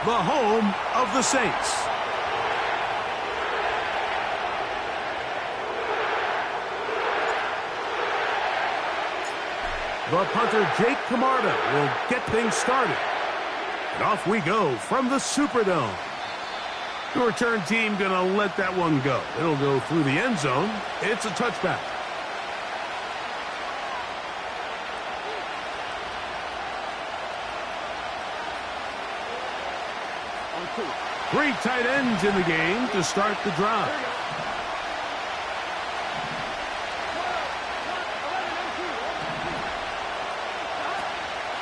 the home of the Saints. The punter, Jake Camarda, will get things started. And off we go from the Superdome. The return team going to let that one go. It'll go through the end zone. It's a touchback. Three tight ends in the game to start the drive.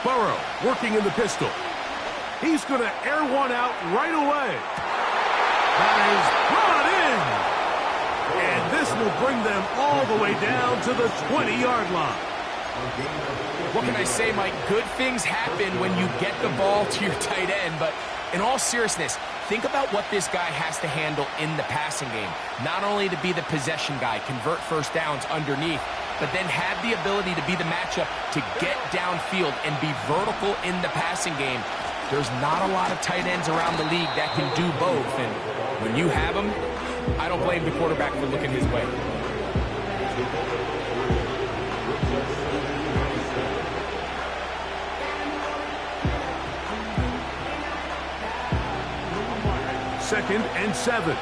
Burrow working in the pistol. He's going to air one out right away. That is brought in. And this will bring them all the way down to the 20-yard line. What can I say, Mike? Good things happen when you get the ball to your tight end, but in all seriousness, think about what this guy has to handle in the passing game. Not only to be the possession guy, convert first downs underneath, but then have the ability to be the matchup to get downfield and be vertical in the passing game. There's not a lot of tight ends around the league that can do both, and when you have them, I don't blame the quarterback for looking his way. Second and 7.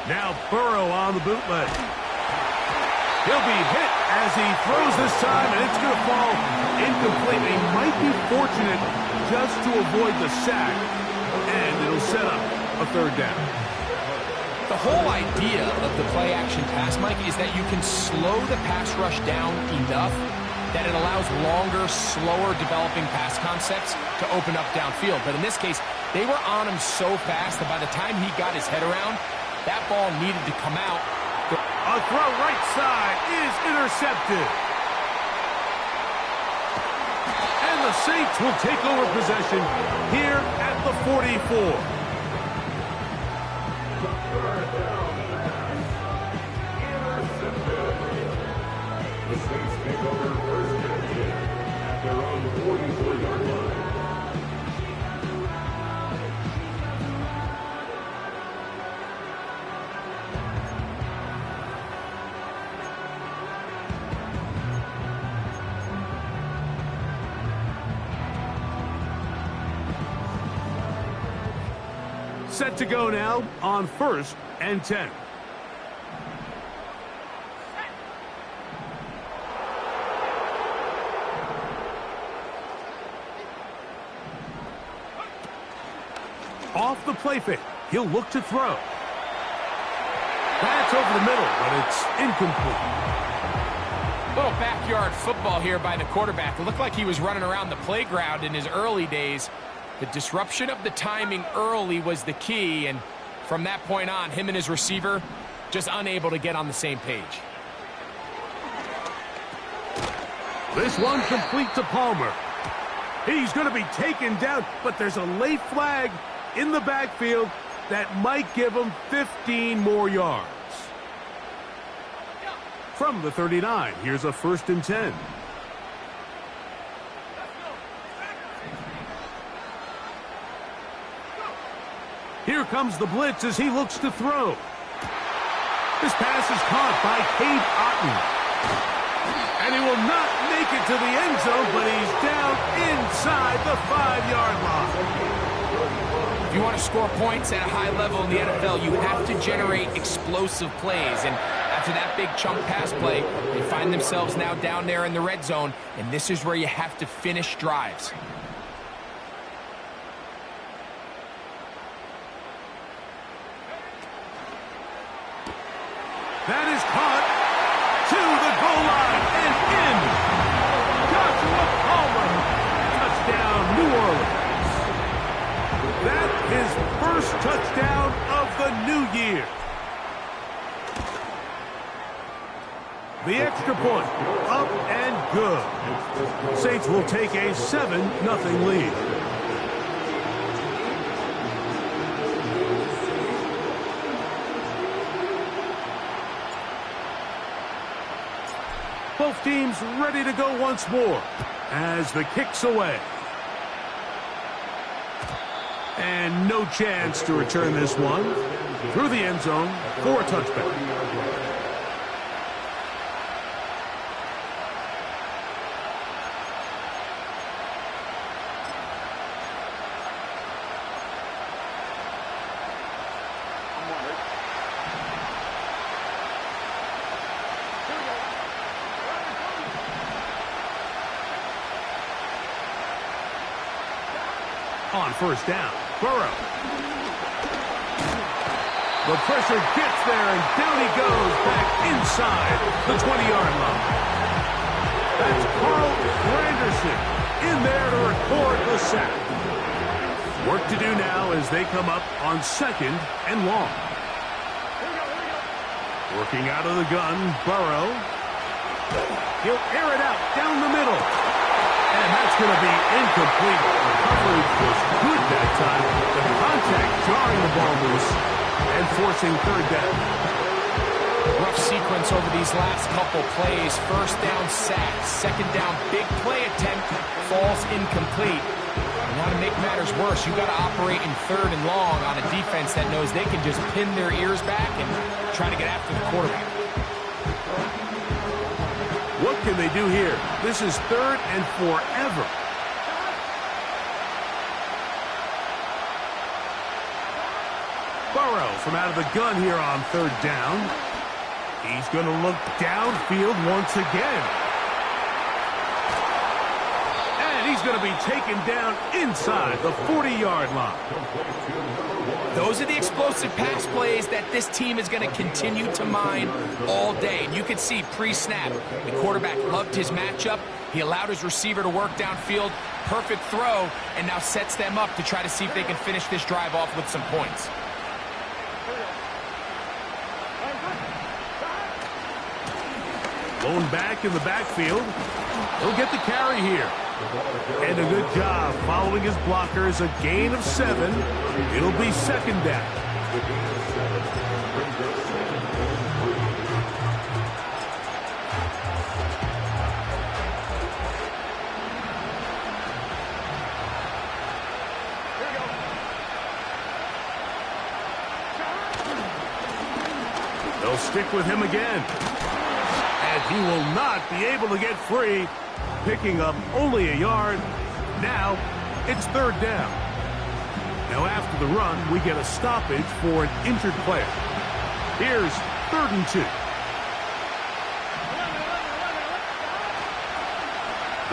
Now Burrow on the bootleg. He'll be hit as he throws this time, and it's going to fall incomplete. He might be fortunate just to avoid the sack, and it'll set up a third down. The whole idea of the play-action pass, Mike, is that you can slow the pass rush down enough that it allows longer, slower developing pass concepts to open up downfield. But in this case, they were on him so fast that by the time he got his head around, that ball needed to come out. A throw right side is intercepted. And the Saints will take over possession here at the 44. Set to go now on 1st and 10. Off the play fake. He'll look to throw. That's over the middle, but it's incomplete. Little backyard football here by the quarterback. It looked like he was running around the playground in his early days. The disruption of the timing early was the key, and from that point on, him and his receiver just unable to get on the same page. This one complete to Palmer. He's going to be taken down, but there's a late flag in the backfield that might give him 15 more yards. From the 39, here's a 1st and 10. Here comes the blitz as he looks to throw. This pass is caught by Cade Otton. And he will not make it to the end zone, but he's down inside the 5-yard line. If you want to score points at a high level in the NFL, you have to generate explosive plays. And after that big chunk pass play, they find themselves now down there in the red zone, and this is where you have to finish drives. That is caught to the goal line and in. Joshua Palmer, touchdown, New Orleans. That is first touchdown of the new year. The extra point, up and good. Saints will take a 7-0 lead. Both teams ready to go once more. as the kick's away. And no chance to return this one through the end zone for a touchback. On first down, Burrow. The pressure gets there, and down he goes back inside the 20-yard line. That's Carl Granderson in there to record the sack. Work to do now as they come up on 2nd and long. Working out of the gun, Burrow. He'll air it out down the middle. And that's going to be incomplete. Coverage was good that time. The contact jarring the ball loose and forcing 3rd down. Rough sequence over these last couple plays. First down sack. 2nd down big play attempt. Falls incomplete. And now to make matters worse, you've got to operate in 3rd and long on a defense that knows they can just pin their ears back and try to get after the quarterback. What can they do here? This is 3rd and forever. Burrow from out of the gun here on 3rd down. He's going to look downfield once again. And he's going to be taken down inside the 40-yard line. Those are the explosive pass plays that this team is going to continue to mine all day. And you can see pre-snap, the quarterback loved his matchup. He allowed his receiver to work downfield. Perfect throw, and now sets them up to try to see if they can finish this drive off with some points. Blown back in the backfield. He'll get the carry here. And a good job following his blockers. A gain of 7. It'll be 2nd down. They'll stick with him again. And he will not be able to get free. Picking up only a yard. Now it's 3rd down. Now after the run, we get a stoppage for an injured player. Here's 3rd and 2.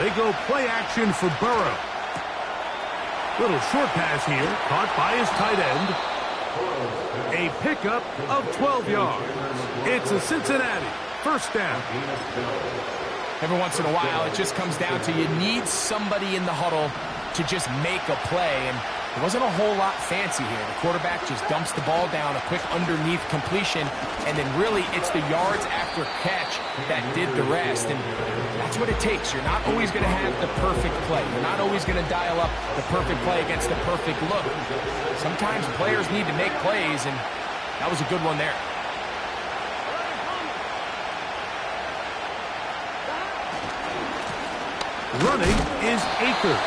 They go play action for Burrow. Little short pass here, caught by his tight end. A pickup of 12 yards. It's a Cincinnati 1st down. Every once in a while, it just comes down to you need somebody in the huddle to just make a play. And there wasn't a whole lot fancy here. The quarterback just dumps the ball down, a quick underneath completion, and then really it's the yards after catch that did the rest. And that's what it takes. You're not always going to have the perfect play. You're not always going to dial up the perfect play against the perfect look. Sometimes players need to make plays, and that was a good one there. Running is Akers.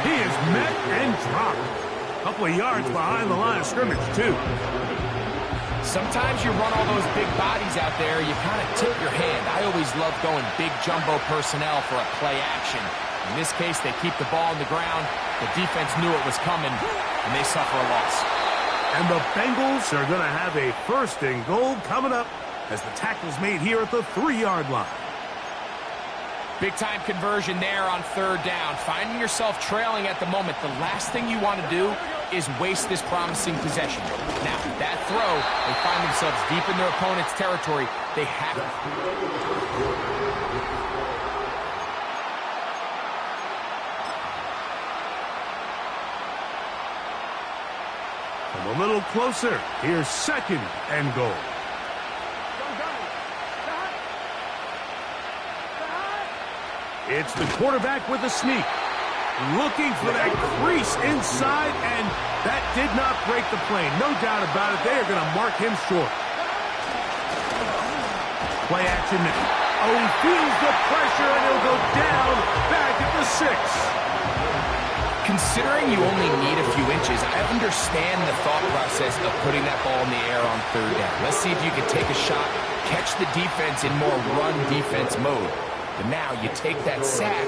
He is met and dropped. A couple of yards behind the line of scrimmage, too. Sometimes you run all those big bodies out there, you kind of tip your hand. I always love going big jumbo personnel for a play action. In this case, they keep the ball on the ground. The defense knew it was coming, and they suffer a loss. And the Bengals are going to have a 1st and goal coming up as the tackle's made here at the 3-yard line. Big-time conversion there on 3rd down. Finding yourself trailing at the moment, the last thing you want to do is waste this promising possession. Now, that throw, they find themselves deep in their opponent's territory. They have it. Come a little closer. Here's 2nd and goal. It's the quarterback with a sneak. Looking for that crease inside, and that did not break the plane. No doubt about it. They are going to mark him short. Play action now. Oh, he feels the pressure, and he'll go down back Considering you only need a few inches, I understand the thought process of putting that ball in the air on third down. Let's see if you can take a shot, catch the defense in more run defense mode. But now you take that sack,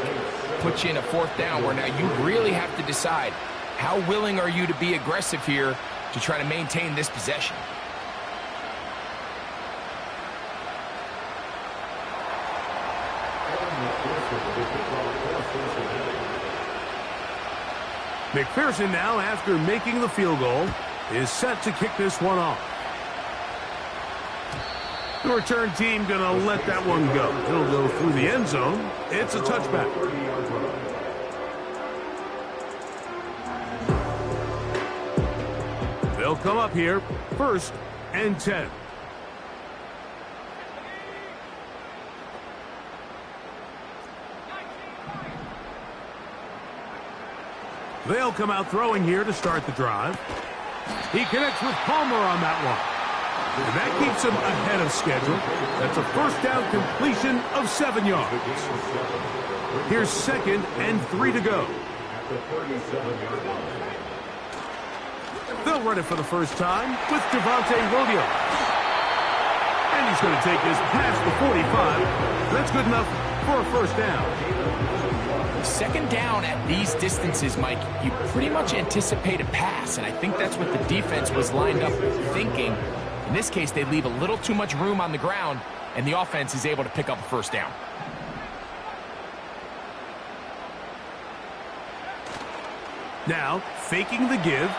put you in a fourth down where now you really have to decide how willing are you to be aggressive here to try to maintain this possession. McPherson now, after making the field goal, is set to kick this one off. The return team going to let that one go. It'll go through the end zone. It's a touchback. They'll come up here, 1st and 10. They'll come out throwing here to start the drive. He connects with Palmer on that one. And that keeps him ahead of schedule. That's a first down completion of 7 yards. Here's 2nd and 3 to go. They'll run it for the first time with Javonte Williams. And he's going to take this past the 45. That's good enough for a first down. 2nd down at these distances, Mike, you pretty much anticipate a pass, and I think that's what the defense was lined up thinking. In this case, they leave a little too much room on the ground, and the offense is able to pick up a first down. Now, faking the give.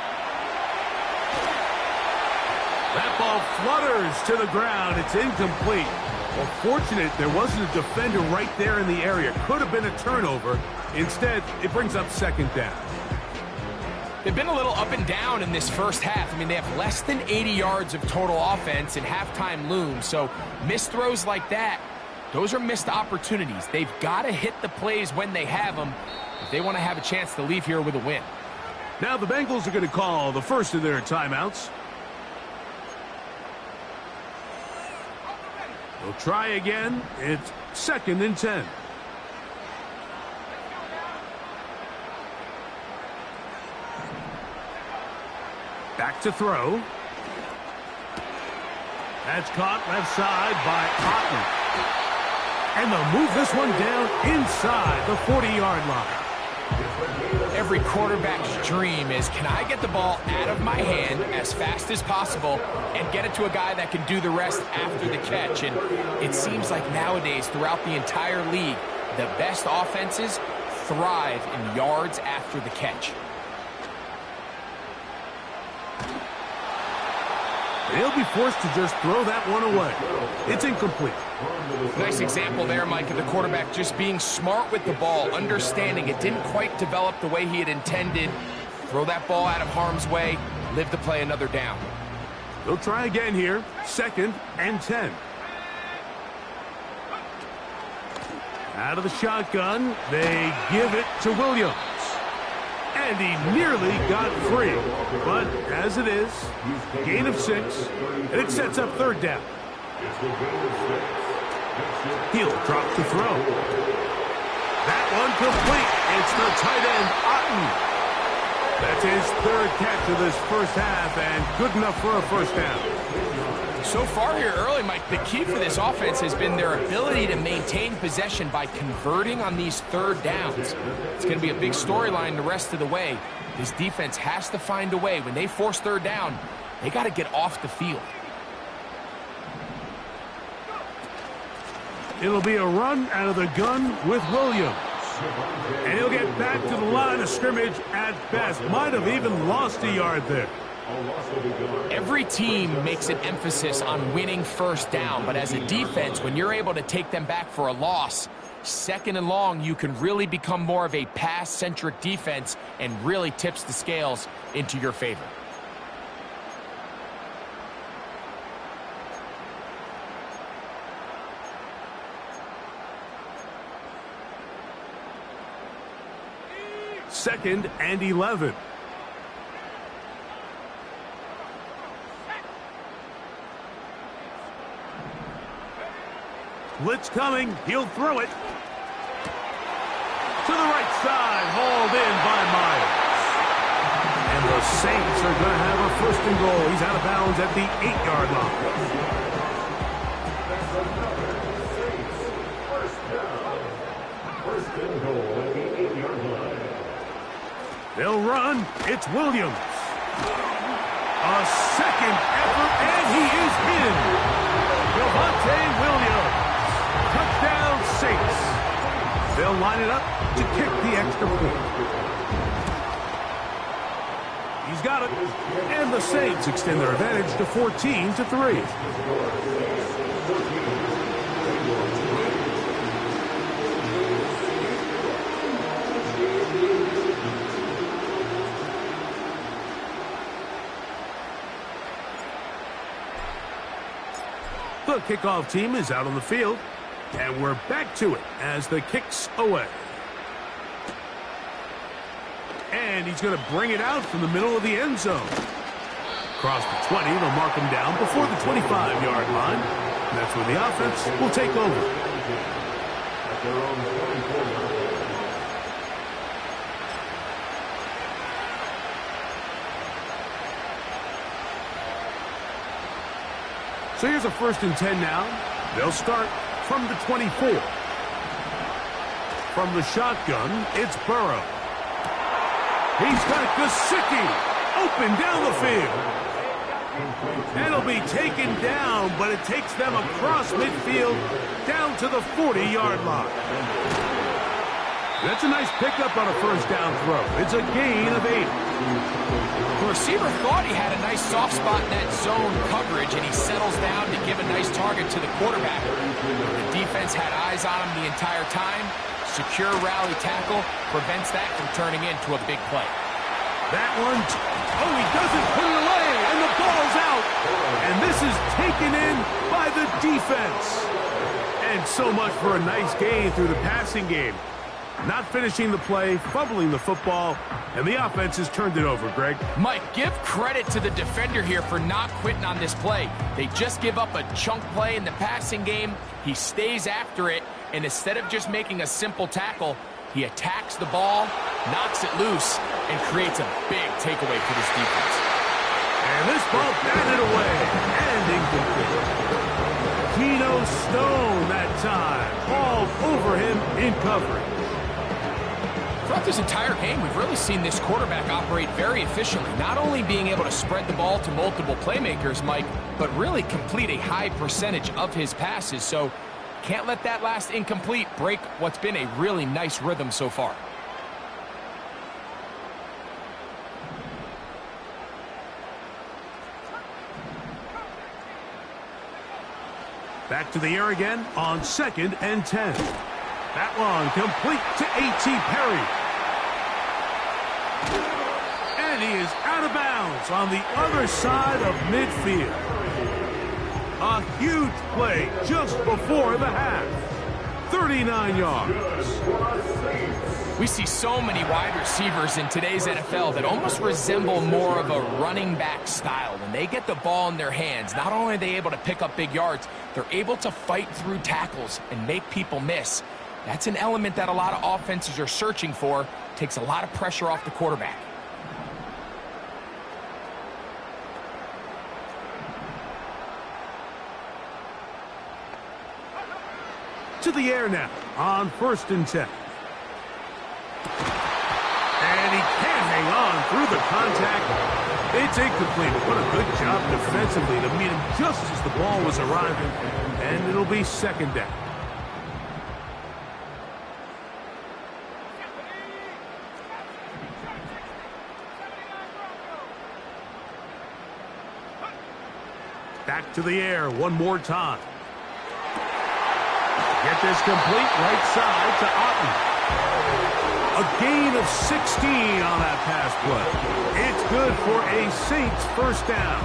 That ball flutters to the ground. It's incomplete. Well, fortunate there wasn't a defender right there in the area. Could have been a turnover. Instead, it brings up 2nd down. They've been a little up and down in this first half. I mean, they have less than 80 yards of total offense and halftime looms. So missed throws like that, those are missed opportunities. They've got to hit the plays when they have them if they want to have a chance to leave here with a win. Now the Bengals are going to call the first of their timeouts. They'll try again. It's 2nd and 10. Back to throw. That's caught left side by Otten. And they'll move this one down inside the 40-yard line. Every quarterback's dream is, can I get the ball out of my hand as fast as possible and get it to a guy that can do the rest after the catch? And it seems like nowadays, throughout the entire league, the best offenses thrive in yards after the catch. They'll be forced to just throw that one away. It's incomplete. Nice example there, Mike, of the quarterback just being smart with the ball, understanding it didn't quite develop the way he had intended. Throw that ball out of harm's way, live to play another down. They'll try again here, 2nd and 10. Out of the shotgun, they give it to Williams. And he nearly got free. But as it is, gain of 6, and it sets up 3rd down. He'll drop to throw. That one complete. It's the tight end, Otten. That's his 3rd catch of this first half, and good enough for a first down. So far here early, Mike, the key for this offense has been their ability to maintain possession by converting on these 3rd downs. It's going to be a big storyline the rest of the way. This defense has to find a way. When they force 3rd down, they got to get off the field. It'll be a run out of the gun with Williams. And he'll get back to the line of scrimmage at best. Might have even lost a yard there. Every team makes an emphasis on winning first down, but as a defense, when you're able to take them back for a loss, 2nd and long, you can really become more of a pass-centric defense and really tips the scales into your favor. Second and 11. Blitz coming. He'll throw it. To the right side. Hauled in by Myers. The Saints are going to have a first and goal. He's out of bounds at the 8-yard line. They'll run. It's Williams. A second effort, and he is in. Javonte Williams. Touchdown, Saints. They'll line it up to kick the extra point. He's got it. And the Saints extend their advantage to 14-3. The kickoff team is out on the field, and we're back to it as the kick's away. And he's going to bring it out from the middle of the end zone. Across the 20, they'll mark him down before the 25-yard line. And that's where the offense will take over. So here's a 1st and 10 now. They'll start from the 24. From the shotgun, it's Burrow. He's got Gesicki open down the field. And he'll be taken down, but it takes them across midfield down to the 40-yard line. That's a nice pickup on a first down throw. It's a gain of 8. The receiver thought he had a nice soft spot in that zone coverage, and he settles down to give a nice target to the quarterback. The defense had eyes on him the entire time. Secure rally tackle prevents that from turning into a big play. That one, he doesn't put it away, and the ball's out. And this is taken in by the defense. And so much for a nice gain through the passing game. Not finishing the play, fumbling the football, and the offense has turned it over, Greg. Mike, give credit to the defender here for not quitting on this play. They just give up a chunk play in the passing game. He stays after it, and instead of just making a simple tackle, he attacks the ball, knocks it loose, and creates a big takeaway for this defense. And this ball batted away and incomplete. Geno Stone that time, all over him in coverage. Throughout this entire game, we've really seen this quarterback operate very efficiently, not only being able to spread the ball to multiple playmakers, Mike, but really complete a high percentage of his passes. So can't let that last incomplete break what's been a really nice rhythm so far. Back to the air again on 2nd and 10. That one complete to A.T. Perry. And he is out of bounds on the other side of midfield. A huge play just before the half. 39 yards. We see so many wide receivers in today's NFL that almost resemble more of a running back style. When they get the ball in their hands, not only are they able to pick up big yards, they're able to fight through tackles and make people miss. That's an element that a lot of offenses are searching for. Takes a lot of pressure off the quarterback. To the air now on 1st and 10. And he can't hang on through the contact. It's incomplete. What a good job defensively to meet him just as the ball was arriving. And it'll be 2nd down. Back to the air one more time. Get this complete right side to Otten. A gain of 16 on that pass play. It's good for a Saints first down.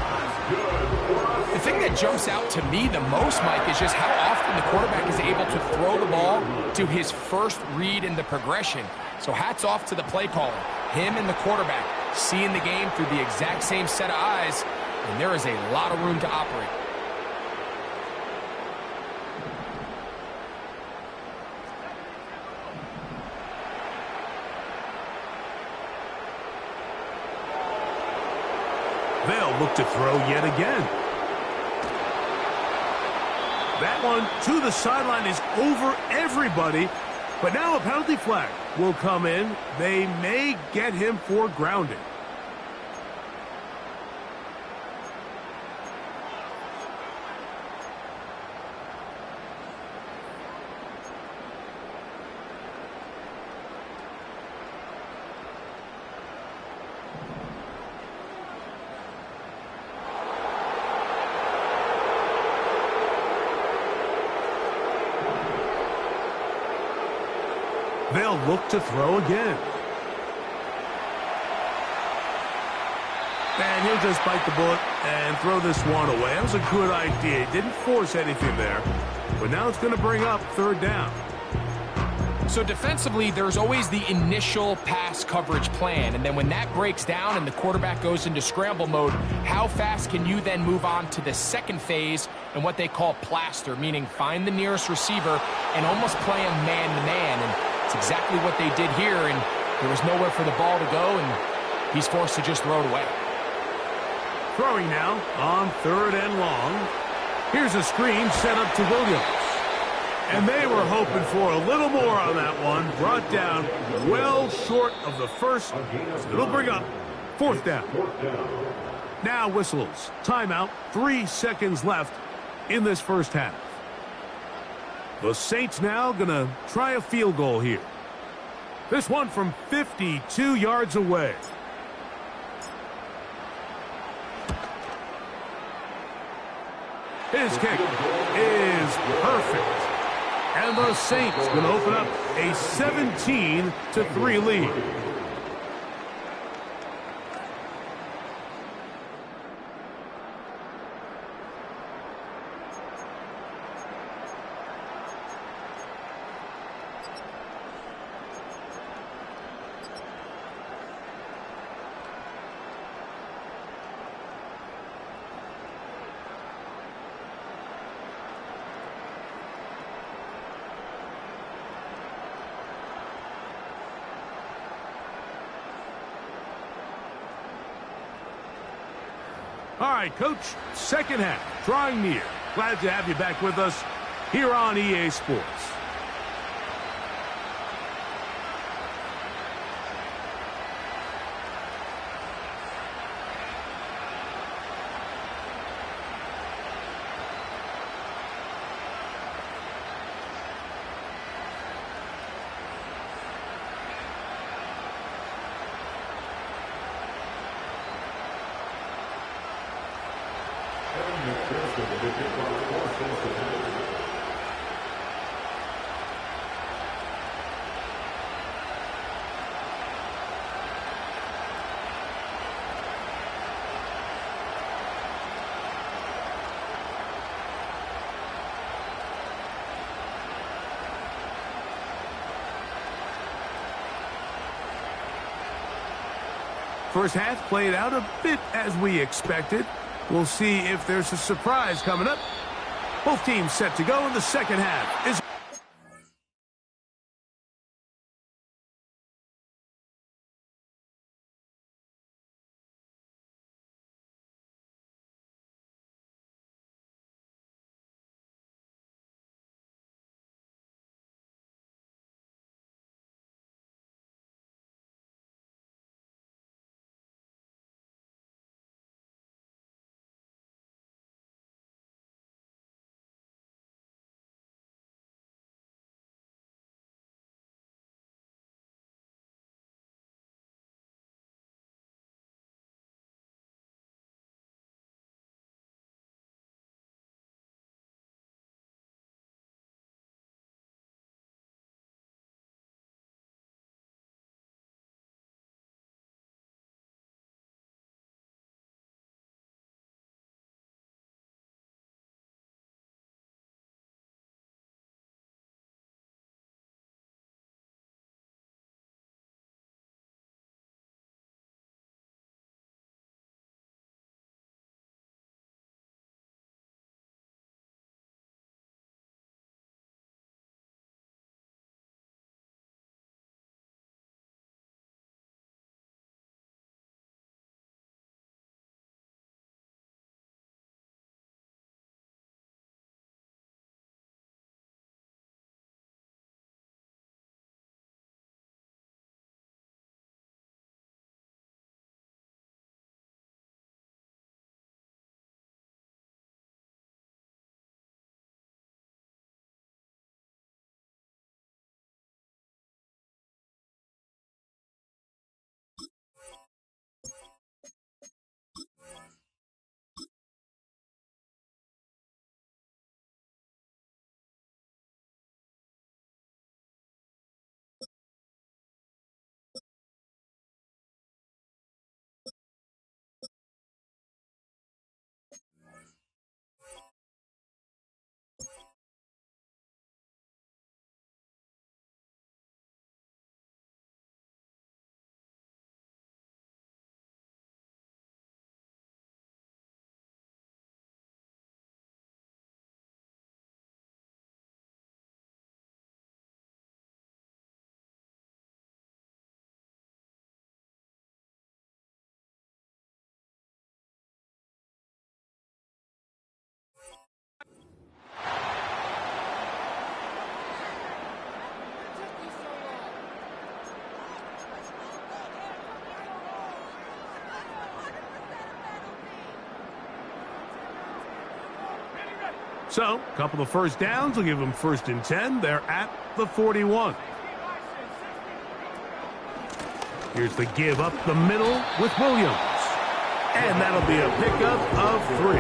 The thing that jumps out to me the most, Mike, is just how often the quarterback is able to throw the ball to his first read in the progression. So hats off to the play caller. Him and the quarterback seeing the game through the exact same set of eyes, and there is a lot of room to operate. They'll look to throw yet again. That one to the sideline is over everybody. But now a penalty flag will come in. They may get him for grounding. They'll look to throw again. And he'll just bite the bullet and throw this one away. That was a good idea. He didn't force anything there. But now it's going to bring up third down. So defensively, there's always the initial pass coverage plan. And then when that breaks down and the quarterback goes into scramble mode, how fast can you then move on to the second phase and what they call plaster, meaning find the nearest receiver and almost play him man-to-man. And it's exactly what they did here, and there was nowhere for the ball to go, and he's forced to just throw it away. Throwing now on third and long. Here's a screen set up to Williams. And they were hoping for a little more on that one. Brought down well short of the first. It'll bring up fourth down. Now whistles. Timeout. 3 seconds left in this first half. The Saints now going to try a field goal here. This one from 52 yards away. His kick is perfect. And the Saints going to open up a 17-3 lead. All right, Coach, second half, drawing near. Glad to have you back with us here on EA Sports. First half played out a bit as we expected. We'll see if there's a surprise coming up. Both teams set to go in the second half. Is So, a couple of first downs will give them 1st and 10. They're at the 41. Here's the give up the middle with Williams. And that'll be a pickup of 3.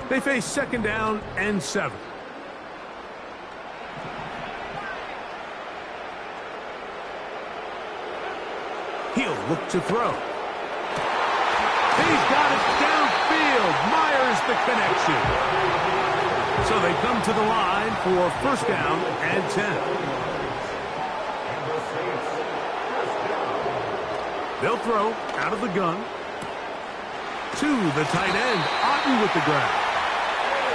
They face 2nd down and 7. He'll look to throw. He's got it downfield. Myers the connection. So they come to the line for 1st down and 10. They'll throw out of the gun to the tight end. Otten with the grab.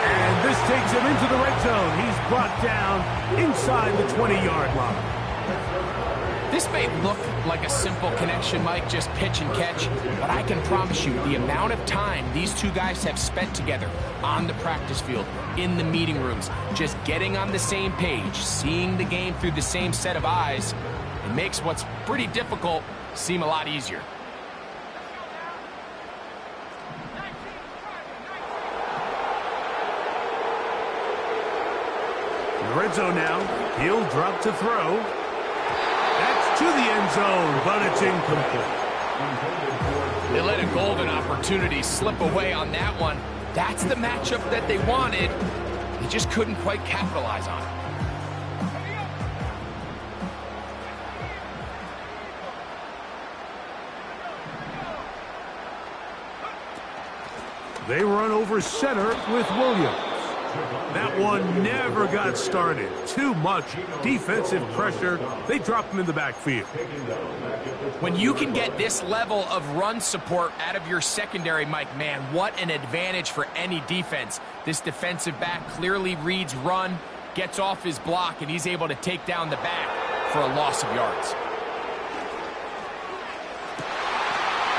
And this takes him into the red zone. He's brought down inside the 20-yard line. This may look like a simple connection, Mike, just pitch and catch, but I can promise you the amount of time these two guys have spent together on the practice field, in the meeting rooms, just getting on the same page, seeing the game through the same set of eyes, it makes what's pretty difficult seem a lot easier. In the red zone now, he'll drop to throw. That's to the end zone, but it's incomplete. They let a golden opportunity slip away on that one. That's the matchup that they wanted. They just couldn't quite capitalize on it. They run over center with Williams. That one never got started. Too much defensive pressure. They drop him in the backfield. When you can get this level of run support out of your secondary, Mike, man, what an advantage for any defense. This defensive back clearly reads run, gets off his block, and he's able to take down the back for a loss of yards.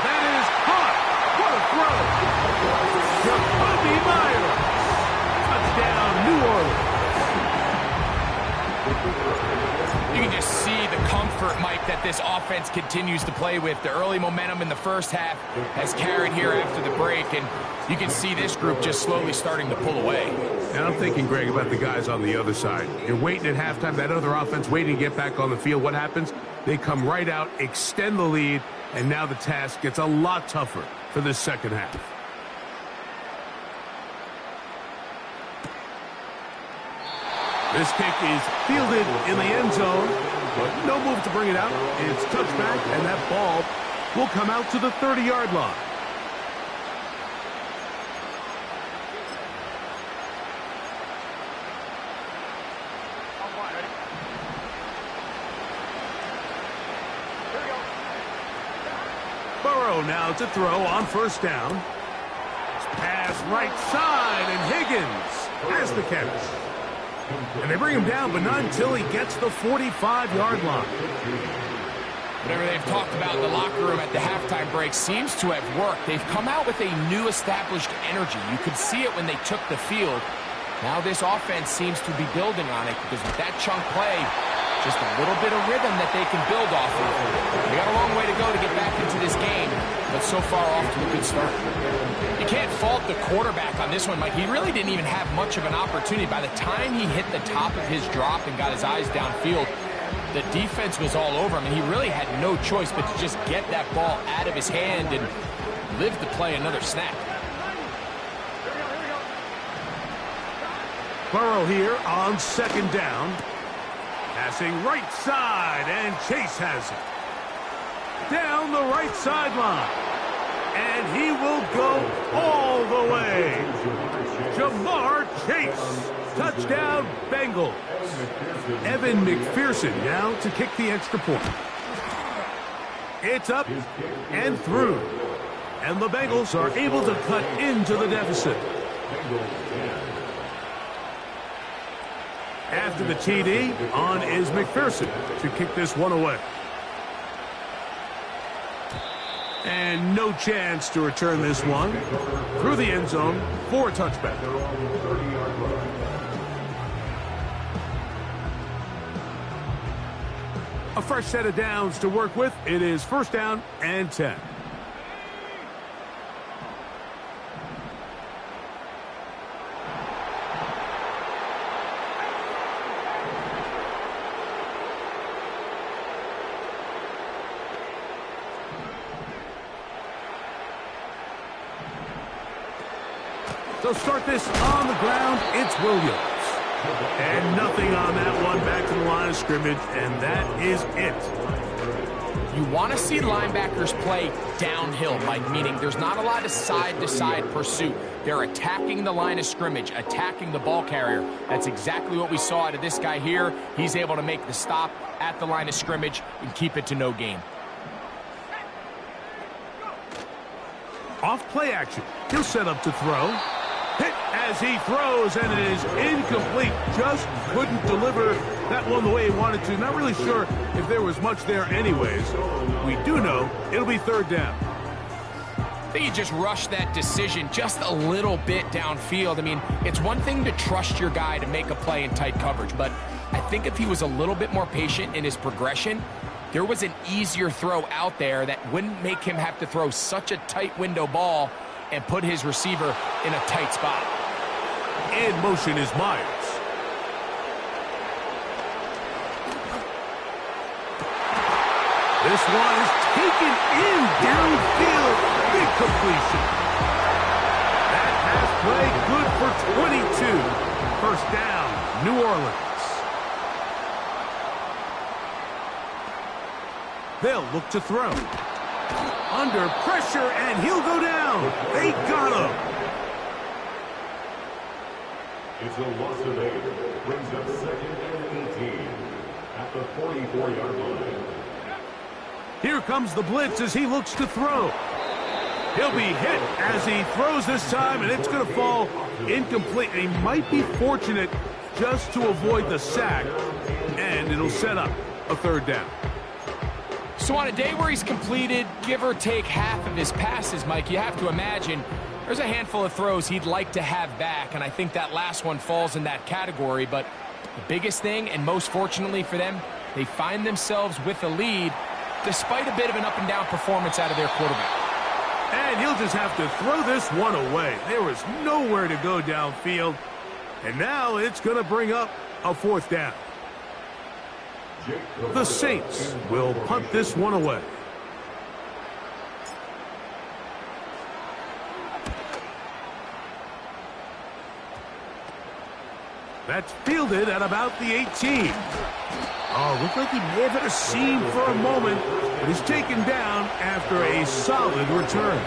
That is caught. What a throw. Jacoby Myers. Touchdown, New Orleans. You can just see the comfort, Mike, that this offense continues to play with. The early momentum in the first half has carried here after the break, and you can see this group just slowly starting to pull away. And I'm thinking, Greg, about the guys on the other side. You're waiting at halftime, that other offense waiting to get back on the field. What happens? They come right out, extend the lead, and now the task gets a lot tougher for this second half. This kick is fielded in the end zone, but no move to bring it out. It's touchback, and that ball will come out to the 30-yard line. Burrow now to throw on 1st down. Pass right side, and Higgins has the catch. And they bring him down, but not until he gets the 45-yard line. Whatever they've talked about in the locker room at the halftime break seems to have worked. They've come out with a new established energy. You could see it when they took the field. Now this offense seems to be building on it because with that chunk play, just a little bit of rhythm that they can build off of. They got a long way to go to get back into this game, but so far off to a good start. You can't fault the quarterback on this one, Mike. He really didn't even have much of an opportunity. By the time he hit the top of his drop and got his eyes downfield, the defense was all over him, and he really had no choice but to just get that ball out of his hand and live to play another snap. Burrow here on 2nd down. Passing right side, and Chase has it. Down the right sideline. And he will go all the way. Jamar Chase. Touchdown, Bengals. Evan McPherson now to kick the extra point. It's up and through. And the Bengals are able to cut into the deficit. After the TD, on is McPherson to kick this one away. And no chance to return this one through the end zone for a touchback. A fresh set of downs to work with. It is 1st down and 10. They'll start this on the ground. It's Williams. And nothing on that one, back to the line of scrimmage, and that is it. You want to see linebackers play downhill, Mike, meaning there's not a lot of side-to-side pursuit. They're attacking the line of scrimmage, attacking the ball carrier. That's exactly what we saw out of this guy here. He's able to make the stop at the line of scrimmage and keep it to no gain. Off play action. He'll set up to throw. Hit as he throws, and it is incomplete. Just couldn't deliver that one the way he wanted to. Not really sure if there was much there anyways. We do know it'll be 3rd down. I think he just rushed that decision just a little bit downfield. I mean, it's one thing to trust your guy to make a play in tight coverage, but I think if he was a little bit more patient in his progression, there was an easier throw out there that wouldn't make him have to throw such a tight window ball and put his receiver in a tight spot. In motion is Myers. This one is taken in downfield. Big completion. That pass play good for 22. 1st down, New Orleans. They'll look to throw. Under pressure, and he'll go down. They got him. It's a loss of 8. Brings up 2nd and 18 at the 44-yard line. Here comes the blitz as he looks to throw. He'll be hit as he throws this time, and it's going to fall incomplete. He might be fortunate just to avoid the sack, and it'll set up a 3rd down. So on a day where he's completed, give or take half of his passes, Mike, you have to imagine there's a handful of throws he'd like to have back, and I think that last one falls in that category. But the biggest thing, and most fortunately for them, they find themselves with a lead despite a bit of an up-and-down performance out of their quarterback. And he'll just have to throw this one away. There was nowhere to go downfield, and now it's going to bring up a 4th down. The Saints will punt this one away. That's fielded at about the 18. Oh, looked like he may have hit a seam for a moment, but he's taken down after a solid return.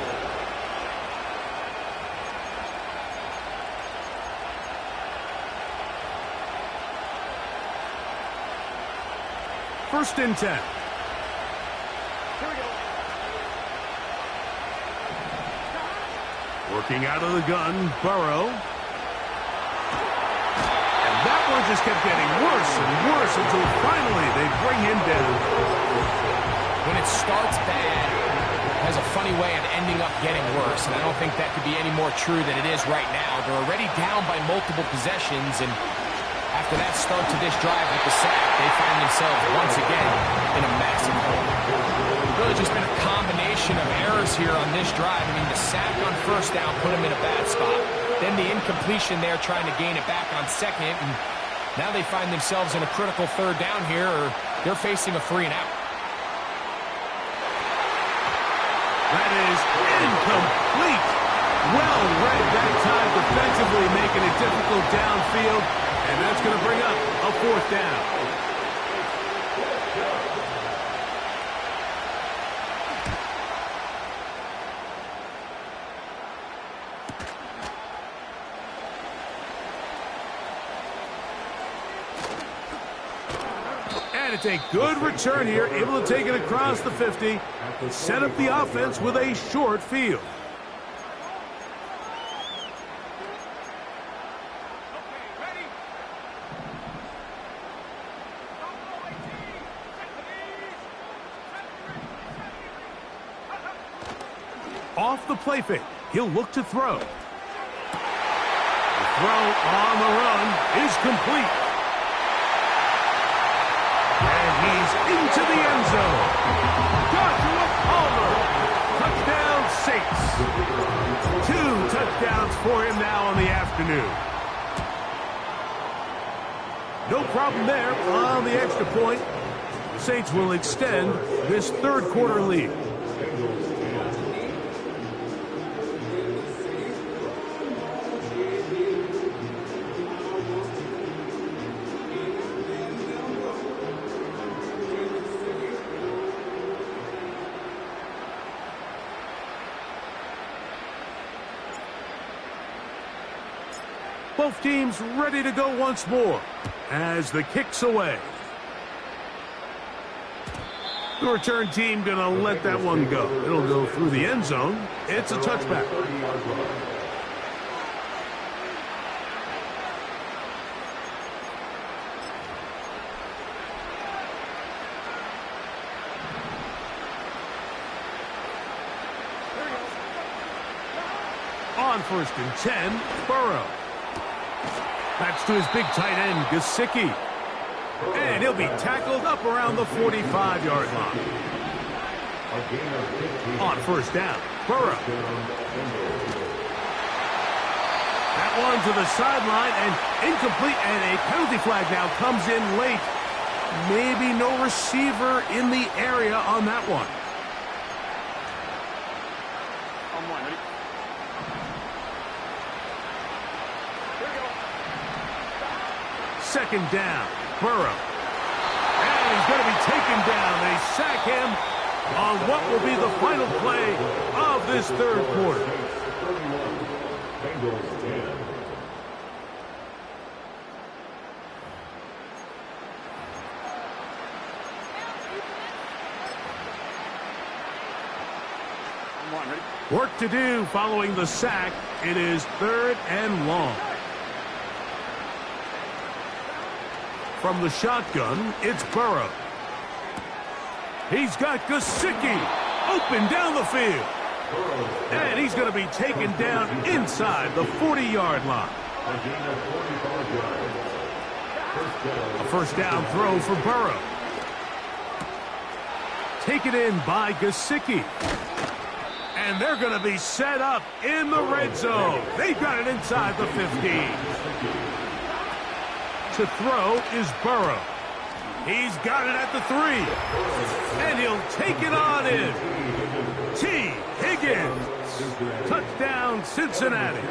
First and 10. Working out of the gun, Burrow. And that one just kept getting worse and worse until finally they bring him down. When it starts bad, it has a funny way of ending up getting worse, and I don't think that could be any more true than it is right now. They're already down by multiple possessions, and after that start to this drive with the sack, they find themselves once again in a massive hole. Really just been a combination of errors here on this drive. I mean, the sack on 1st down put them in a bad spot. Then the incompletion there trying to gain it back on 2nd, and now they find themselves in a critical 3rd down here, or they're facing a 3 and out. That is incomplete. Well read that time defensively, making it difficult downfield. And that's going to bring up a 4th down. And it's a good return here, able to take it across the 50, set up the offense with a short field. Off the play fake, he'll look to throw. The throw on the run is complete. And he's into the end zone. Joshua Palmer. Touchdown, Saints. 2 touchdowns for him now on the afternoon. No problem there on the extra point. The Saints will extend this third quarter lead. Both teams ready to go once more as the kick's away. The return team going to let that one go. It'll go through the end zone. It's a touchback. On 1st and 10, Burrow. That's to his big tight end, Gesicki. And he'll be tackled up around the 45-yard line. On 1st down, Burrow. That one to the sideline and incomplete, and a penalty flag now comes in late. Maybe no receiver in the area on that one. Second down, Burrow. And he's going to be taken down. They sack him on what will be the final play of this third quarter. Work to do following the sack. It is 3rd and long. From the shotgun, it's Burrow. He's got Gesicki open down the field. And he's going to be taken down inside the 40-yard line. A 1st down throw for Burrow. Taken in by Gesicki. And they're going to be set up in the red zone. They've got it inside the 15. To throw is Burrow. He's got it at the 3. And he'll take it on in. T. Higgins. Touchdown, Cincinnati.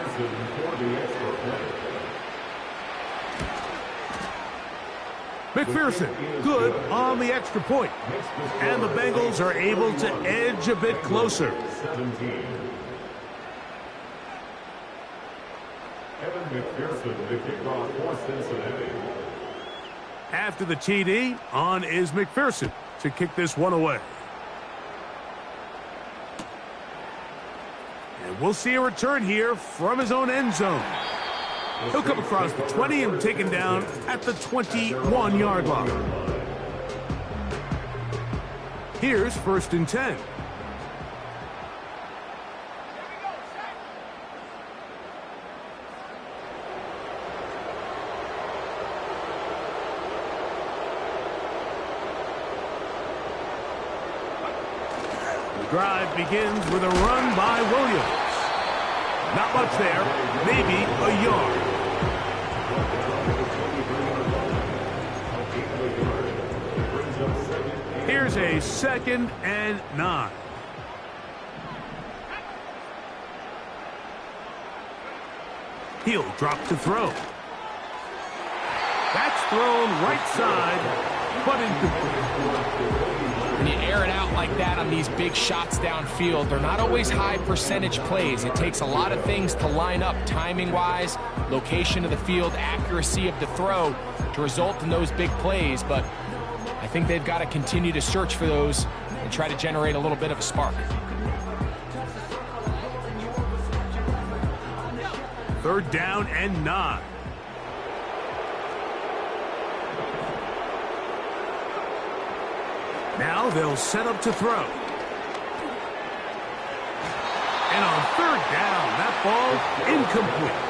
McPherson, good on the extra point. And the Bengals are able to edge a bit closer. McPherson, the kickoff for Cincinnati. After the TD, on is McPherson to kick this one away. And we'll see a return here from his own end zone. He'll come across the 20 and taken down at the 21-yard line. Here's 1st and 10. Drive begins with a run by Williams. Not much there, maybe a yard. Here's a 2nd and 9. He'll drop to throw. That's thrown right side, but incomplete. When you air it out like that on these big shots downfield, they're not always high percentage plays. It takes a lot of things to line up timing-wise, location of the field, accuracy of the throw to result in those big plays. But I think they've got to continue to search for those and try to generate a little bit of a spark. 3rd down and 9. Now they'll set up to throw. And on 3rd down, that ball incomplete.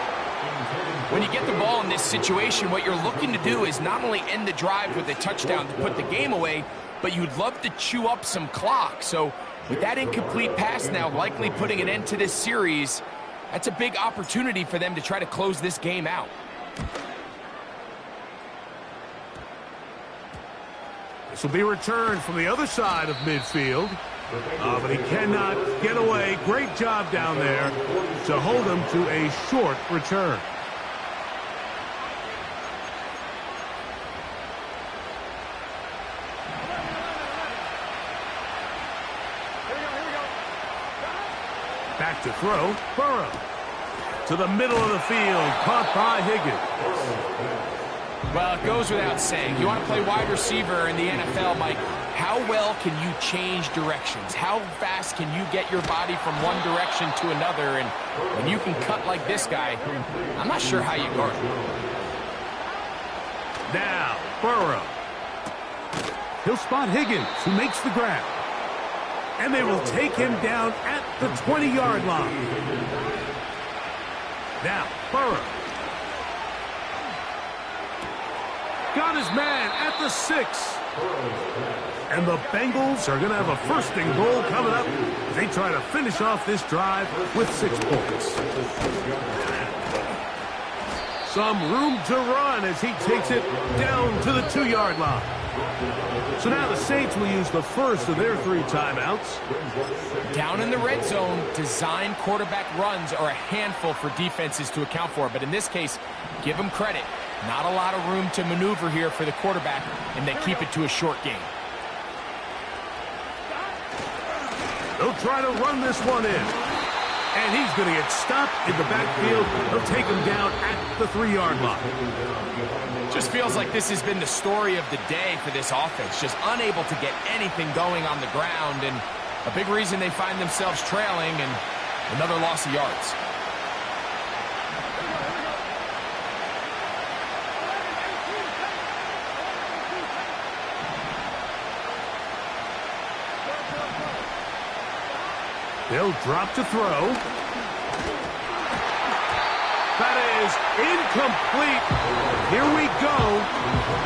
When you get the ball in this situation, what you're looking to do is not only end the drive with a touchdown to put the game away, but you'd love to chew up some clock. So with that incomplete pass now likely putting an end to this series, that's a big opportunity for them to try to close this game out. This will be returned from the other side of midfield. But he cannot get away. Great job down there to hold him to a short return. Back to throw. Burrow. To the middle of the field. Caught by Higgins. Well, it goes without saying. You want to play wide receiver in the NFL, Mike. How well can you change directions? How fast can you get your body from one direction to another? And when you can cut like this guy, I'm not sure how you guard him. Now, Burrow. He'll spot Higgins, who makes the grab. And they will take him down at the 20-yard line. Now, Burrow. Got his man at the 6. And the Bengals are going to have a first and goal coming up as they try to finish off this drive with 6 points. Some room to run as he takes it down to the 2-yard line. So now the Saints will use the first of their 3 timeouts. Down in the red zone, design quarterback runs are a handful for defenses to account for. But in this case, give them credit. Not a lot of room to maneuver here for the quarterback, and they keep it to a short game. They'll try to run this one in. And he's going to get stopped in the backfield. They'll take him down at the 3-yard line. Just feels like this has been the story of the day for this offense. Just unable to get anything going on the ground. And a big reason they find themselves trailing and another loss of yards. They'll drop to throw. That is incomplete. Here we go.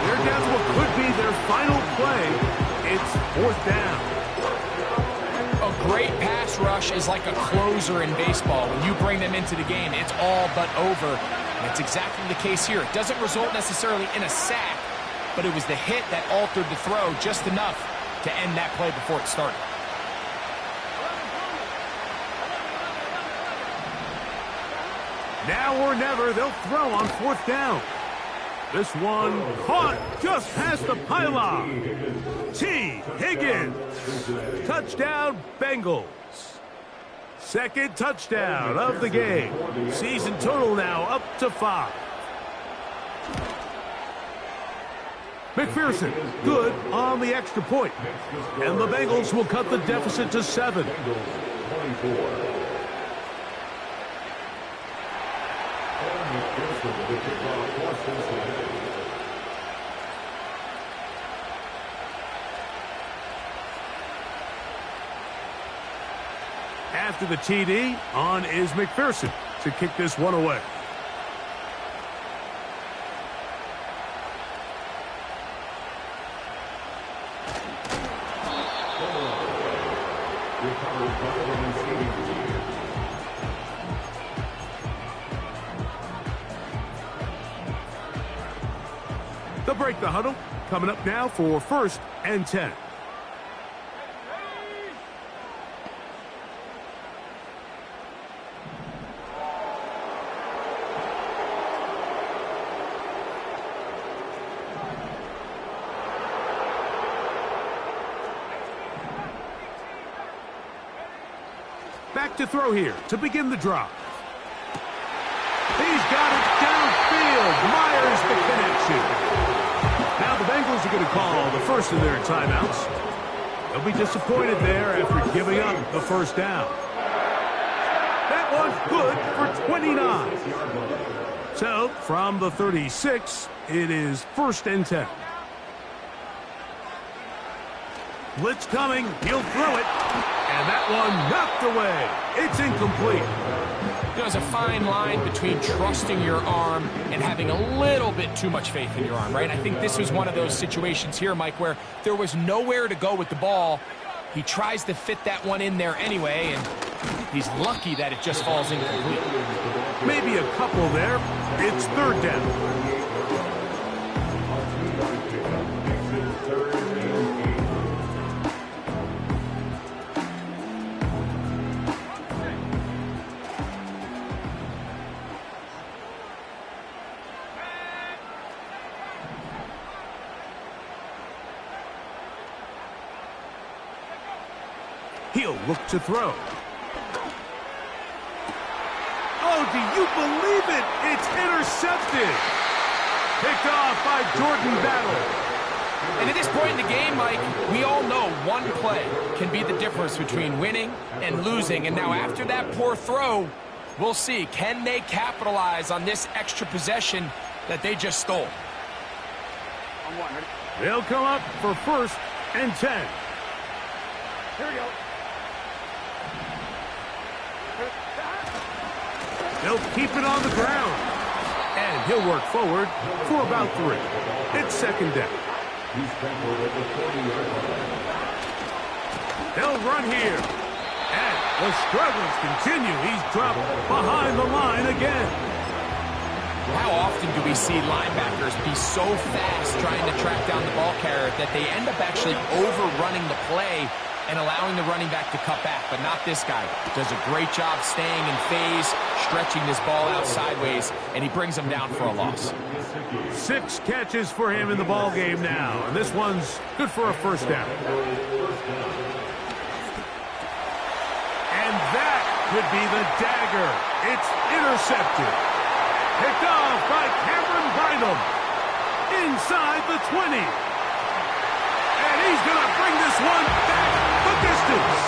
They're down to what could be their final play. It's 4th down. A great pass rush is like a closer in baseball. When you bring them into the game, it's all but over. And that's exactly the case here. It doesn't result necessarily in a sack, but it was the hit that altered the throw just enough to end that play before it started. Now or never, they'll throw on 4th down. This one caught just past the pylon. T. Higgins. Touchdown, Bengals. 2nd touchdown of the game. Season total now up to 5. McPherson, good on the extra point. And the Bengals will cut the deficit to 7. After the TD, on is McPherson to kick this one away. They'll break the huddle. Coming up now for 1st and 10. Back to throw here to begin the drive. He's got it downfield. Myers the connection. Now the Bengals are going to call the first of their timeouts. They'll be disappointed there after giving up the 1st down. That one's good for 29. So from the 36, it is 1st and 10. Blitz coming. He'll throw it. And that one knocked away. It's incomplete. there's a fine line between trusting your arm and having a little bit too much faith in your arm, right? I think this was one of those situations here, Mike, where there was nowhere to go with the ball. He tries to fit that one in there anyway, and he's lucky that it just falls incomplete. Maybe a couple there. It's third down. He'll look to throw. Oh, do you believe it? It's intercepted. Picked off by Jordan Battle. And at this point in the game, Mike, we all know one play can be the difference between winning and losing. And now after that poor throw, we'll see. Can they capitalize on this extra possession that they just stole? They'll come up for 1st and 10. Here we go. They'll keep it on the ground. And he'll work forward for about 3. It's 2nd down. They'll run here. And the struggles continue. He's dropped behind the line again. How often do we see linebackers be so fast trying to track down the ball carrier that they end up actually overrunning the play and allowing the running back to cut back? But not this guy. Does a great job staying in phase, stretching this ball out sideways, and he brings him down for a loss. 6 catches for him in the ball game now, and this one's good for a 1st down. And that could be the dagger. It's intercepted. Picked off by Cameron Bynum. Inside the 20. And he's going to bring this one back the distance.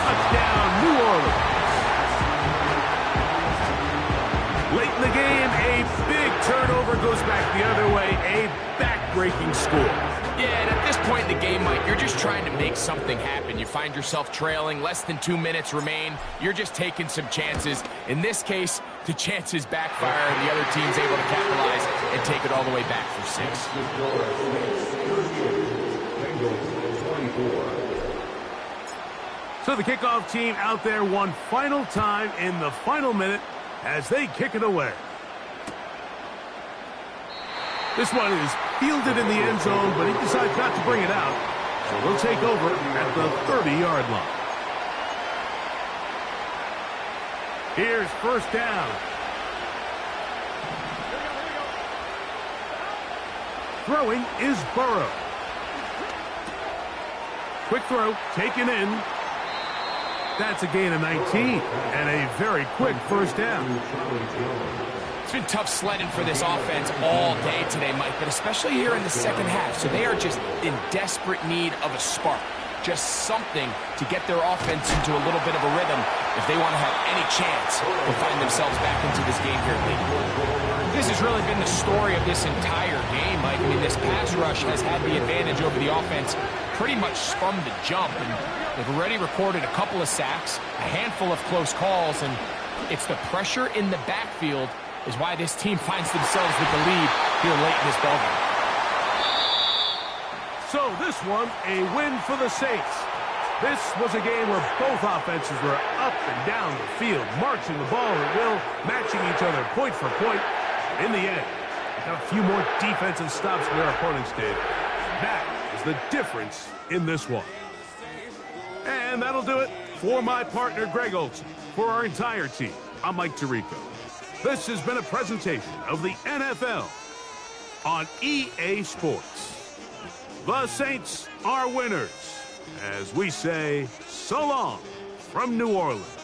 Touchdown, New Orleans. Late in the game, a big turnover goes back the other way. A back-breaking score. Yeah, and at this point in the game, Mike, you're just trying to make something happen. You find yourself trailing, less than 2 minutes remain. You're just taking some chances. In this case, the chances backfire, and the other team's able to capitalize and take it all the way back for 6. So the kickoff team out there one final time in the final minute as they kick it away. This one is fielded in the end zone, but he decides not to bring it out. So they'll take over at the 30-yard line. Here's 1st down. Throwing is Burrow. Quick throw, taken in. That's a gain of 19, and a very quick 1st down. It's been tough sledding for this offense all day today, Mike, but especially here in the 2nd half. So they are just in desperate need of a spark, just something to get their offense into a little bit of a rhythm if they want to have any chance to find themselves back into this game here late. This has really been the story of this entire game, Mike. I mean, this pass rush has had the advantage over the offense pretty much from the jump, and they've already recorded a couple of sacks, a handful of close calls, and it's the pressure in the backfield is why this team finds themselves with the lead here late in this ballgame. So this one, a win for the Saints. This was a game where both offenses were up and down the field, marching the ball at will, matching each other point for point. In the end, got a few more defensive stops than their opponents did. That is the difference in this one. And that'll do it for my partner, Greg Olson. For our entire team, I'm Mike Tirico. This has been a presentation of the NFL on EA Sports. The Saints are winners, as we say so long from New Orleans.